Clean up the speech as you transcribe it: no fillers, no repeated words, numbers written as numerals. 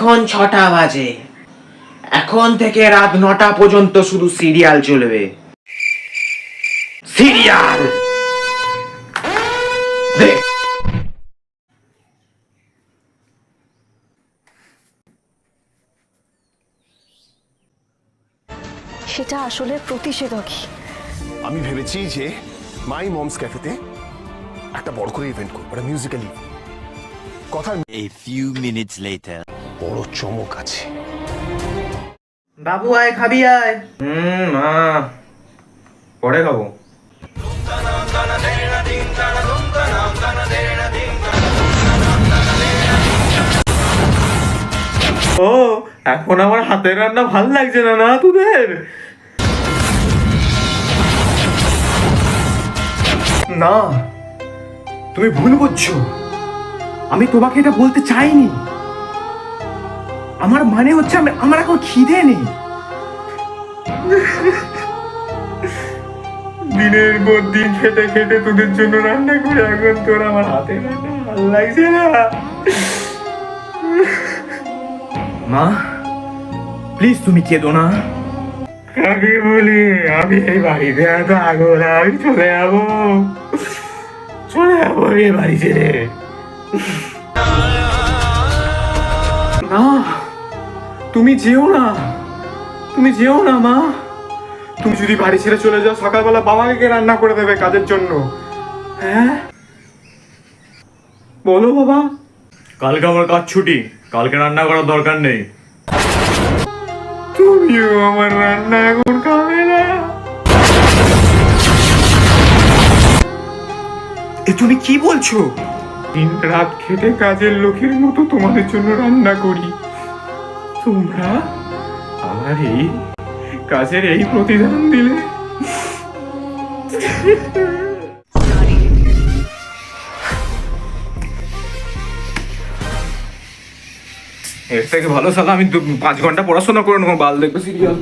এখন 6টা বাজে, এখন থেকে রাত 9টা পর্যন্ত শুধু সিরিয়াল চলবে। সিরিয়াল দেখ। সেটা আসলে প্রতিষেধকই। আমি ভেবেছি যে মাই মমস ক্যাফেতে একটা বড় করে ইভেন্ট করবো, একটা মিউজিক্যাল ইভেন্ট। কথার A few minutes later. বড় চমক আছে। বাবু আয়, খাবি আয়। মা পরে খাবো। ও এখন আমার হাতের রান্না ভাল লাগছে না, না তোদের? না, তুমি ভুল বুঝছো। আমি তোমাকে এটা বলতে চাইনি। আমার মানে হচ্ছে আমার এখন খিদে নেই। দিনের পর দিন খেটে খেটে তোদের জন্য রান্না করে এখন তোর আমার হাতে রান্না ভাল লাগছে না। মা প্লিজ তুমি কেঁদো না। কাকে বলি আমি এই বাড়িতে এত আগল, আমি চলে যাবো এই বাড়ি ছেড়ে। না তুমি যেও না, তুমি যেও না মা। তুমি যদি বাড়ি ছেড়ে চলে যাও, সকালবেলা বাবাকে কে রান্না করে দেবে কাজের জন্য? হ্যাঁ বলো বাবা। কালকে আমার কাজ ছুটি, কালকে রান্না করার দরকার নেই। তুমিও আমার রান্না এখন খাবে না? এ তুমি কি বলছো? দিন রাত খেটে কাজের লোকের মতো তোমাদের জন্য রান্না করি, তোমরা আমার এই কাজের এই প্রতিদান দিলে? এর থেকে ভালো সালা আমি 5 ঘন্টা পড়াশোনা করে নেবো, বাল দেখবে সিরিয়াল।